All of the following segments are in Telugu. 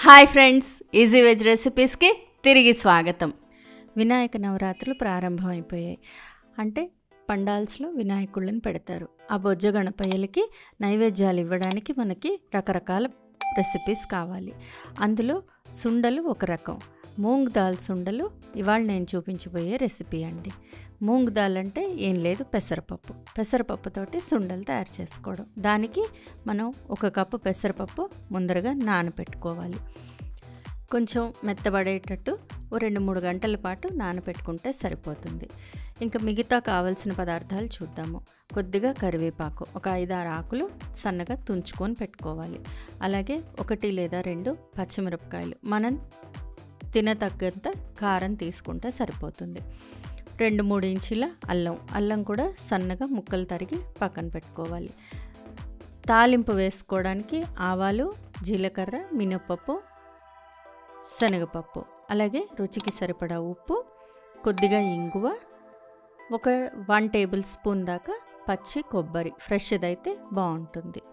హాయ్ ఫ్రెండ్స్, ఈజీ వెజ్ రెసిపీస్కి తిరిగి స్వాగతం. వినాయక నవరాత్రులు ప్రారంభమైపోయాయి. అంటే పండాల్స్లో వినాయకుళ్ళని పెడతారు. ఆ బొజ్జ గణపయ్యలకి నైవేద్యాలు ఇవ్వడానికి మనకి రకరకాల రెసిపీస్ కావాలి. అందులో సుండలు ఒక రకం. మూంగ్ దాల్ సుండలు ఇవాళ నేను చూపించబోయే రెసిపీ అండి. మూంగ్ దాల్ అంటే ఏం లేదు, పెసరపప్పుతోటి సుండలు తయారు చేసుకోవడం. దానికి మనం 1 కప్పు పెసరపప్పు ముందరగా నానబెట్టుకోవాలి. కొంచెం మెత్తబడేటట్టు 2-3 గంటల పాటు నానబెట్టుకుంటే సరిపోతుంది. ఇంకా మిగతా కావాల్సిన పదార్థాలు చూద్దాము. కొద్దిగా కరివేపాకు, ఒక 5-6 ఆకులు సన్నగా తుంచుకొని పెట్టుకోవాలి. అలాగే 1 లేదా 2 పచ్చిమిరపకాయలు, మనం తినతగ్గంత కారం తీసుకుంటే సరిపోతుంది. 2-3 ఇంచుల అల్లం కూడా సన్నగా ముక్కలు తరిగి పక్కన పెట్టుకోవాలి. తాలింపు వేసుకోవడానికి ఆవాలు, జీలకర్ర, మినపప్పు, శనగపప్పు, అలాగే రుచికి సరిపడా ఉప్పు, కొద్దిగా ఇంగువ, ఒక 1 టేబుల్ స్పూన్ దాకా పచ్చి కొబ్బరి, ఫ్రెష్దైతే బాగుంటుంది.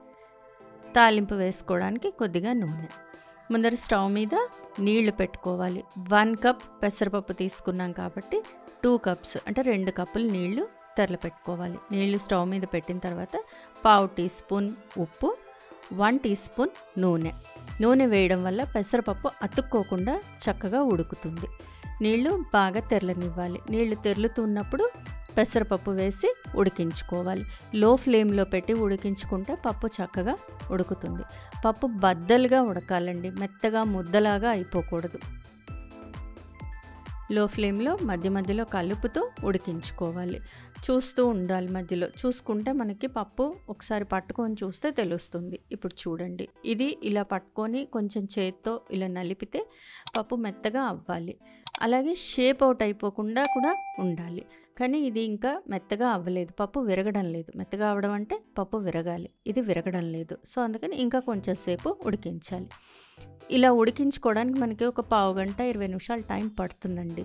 తాలింపు వేసుకోవడానికి కొద్దిగా నూనె. ముందర స్టవ్ మీద నీళ్లు పెట్టుకోవాలి. 1 కప్ పెసరపప్పు తీసుకున్నాం కాబట్టి 2 కప్స్ అంటే 2 కప్పులు నీళ్లు తెరలపెట్టుకోవాలి. నీళ్లు స్టవ్ మీద పెట్టిన తర్వాత 1/2 టీ స్పూన్ ఉప్పు, 1 టీ స్పూన్ నూనె వేయడం వల్ల పెసరపప్పు అతుక్కోకుండా చక్కగా ఉడుకుతుంది. నీళ్లు బాగా తెరలనివ్వాలి. నీళ్లు తెరులుతున్నప్పుడు పెసరపప్పు వేసి ఉడికించుకోవాలి. లో ఫ్లేమ్లో పెట్టి ఉడికించుకుంటే పప్పు చక్కగా ఉడుకుతుంది. పప్పు బద్దలుగా ఉడకాలండి, మెత్తగా ముద్దలాగా అయిపోకూడదు. లో ఫ్లేమ్లో మధ్యలో కలుపుతూ ఉడికించుకోవాలి. చూస్తూ ఉండాలి, మధ్యలో చూసుకుంటే మనకి పప్పు ఒకసారి పట్టుకొని చూస్తే తెలుస్తుంది. ఇప్పుడు చూడండి, ఇది ఇలా పట్టుకొని కొంచెం చేత్తో ఇలా నలిపితే పప్పు మెత్తగా అవ్వాలి. అలాగే షేప్ అవుట్ అయిపోకుండా కూడా ఉండాలి. కానీ ఇది ఇంకా మెత్తగా అవ్వలేదు, పప్పు విరగడం లేదు. మెత్తగా అవ్వడం అంటే పప్పు విరగాలి, ఇది విరగడం లేదు. సో అందుకని ఇంకా కొంచెం సేపు ఉడికించాలి. ఇలా ఉడికించుకోవడానికి మనకి ఒక 1/2 గంట 20 నిమిషాలు టైం పడుతుందండి.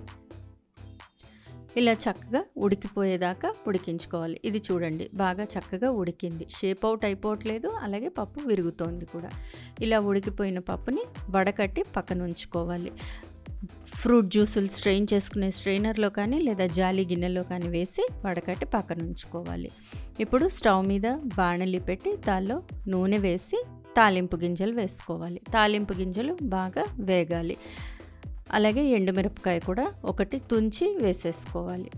ఇలా చక్కగా ఉడికిపోయేదాకా ఉడికించుకోవాలి. ఇది చూడండి, బాగా చక్కగా ఉడికింది, షేప్ అవుట్ అయిపోవట్లేదు, అలాగే పప్పు విరుగుతోంది కూడా. ఇలా ఉడికిపోయిన పప్పుని వడకట్టి పక్కన ఉంచుకోవాలి. ఫ్రూట్ జ్యూసులు స్ట్రెయిన్ చేసుకునే స్ట్రెయినర్లో కానీ లేదా జాలి గిన్నెలో కానీ వేసి వడకట్టి పక్కన ఉంచుకోవాలి. ఇప్పుడు స్టవ్ మీద బాణలి పెట్టి దానిలో నూనె వేసి తాలింపు గింజలు వేసుకోవాలి. తాలింపు గింజలు బాగా వేగాలి. అలాగే ఎండుమిరపకాయ కూడా 1 తుంచి వేసేసుకోవాలి.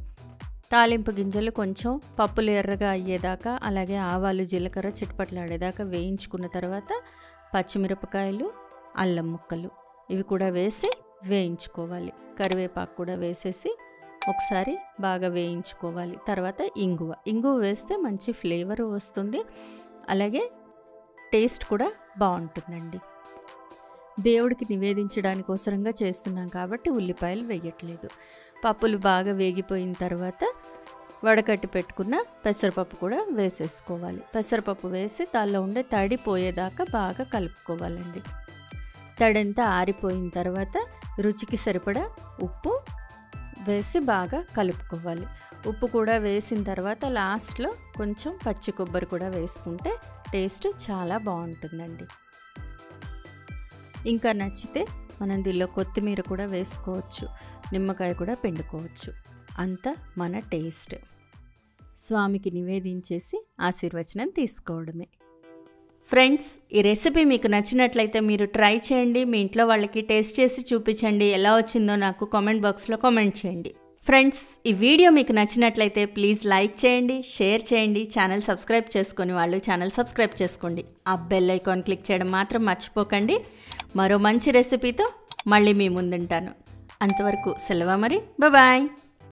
తాలింపు గింజలు కొంచెం పప్పులు ఎర్రగా అయ్యేదాకా, అలాగే ఆవాలు, జీలకర్ర చిటపట్లాడేదాకా వేయించుకున్న తర్వాత పచ్చిమిరపకాయలు, అల్లం ముక్కలు ఇవి కూడా వేసి వేయించుకోవాలి. కరివేపాకు కూడా వేసేసి ఒకసారి బాగా వేయించుకోవాలి. తర్వాత ఇంగువ వేస్తే మంచి ఫ్లేవర్ వస్తుంది, అలాగే టేస్ట్ కూడా బాగుంటుందండి. దేవుడికి నివేదించడానికి అవసరంగా చేస్తున్నాం కాబట్టి ఉల్లిపాయలు వేయట్లేదు. పప్పులు బాగా వేగిపోయిన తర్వాత వడకట్టి పెట్టుకున్న పెసరపప్పు కూడా వేసేసుకోవాలి. పెసరపప్పు వేసి దానిలో ఉండే తడి పోయేదాకా బాగా కలుపుకోవాలండి. తడంతా ఆరిపోయిన తర్వాత రుచికి సరిపడా ఉప్పు వేసి బాగా కలుపుకోవాలి. ఉప్పు కూడా వేసిన తర్వాత లాస్ట్లో కొంచెం పచ్చి కొబ్బరి కూడా వేసుకుంటే టేస్ట్ చాలా బాగుంటుందండి. ఇంకా నచ్చితే మనం దీనిలో కొత్తిమీర కూడా వేసుకోవచ్చు, నిమ్మకాయ కూడా పిండుకోవచ్చు. అంతా మన టేస్ట్. స్వామికి నివేదించేసి ఆశీర్వచనం తీసుకోవడమే. ఫ్రెండ్స్, ఈ రెసిపీ మీకు నచ్చినట్లయితే మీరు ట్రై చేయండి. మీ ఇంట్లో వాళ్ళకి టేస్ట్ చేసి చూపించండి. ఎలా వచ్చిందో నాకు కామెంట్ బాక్స్లో కామెంట్ చేయండి. ఫ్రెండ్స్, ఈ వీడియో మీకు నచ్చినట్లయితే ప్లీజ్ లైక్ చేయండి, షేర్ చేయండి. ఛానల్ సబ్స్క్రైబ్ చేసుకొని వాళ్ళు ఛానల్ సబ్స్క్రైబ్ చేసుకోండి. ఆ బెల్ ఐకాన్ క్లిక్ చేయడం మాత్రం మర్చిపోకండి. మరో మంచి రెసిపీతో మళ్ళీ మీ ముందుంటాను. అంతవరకు సెలవు మరి, బాయ్.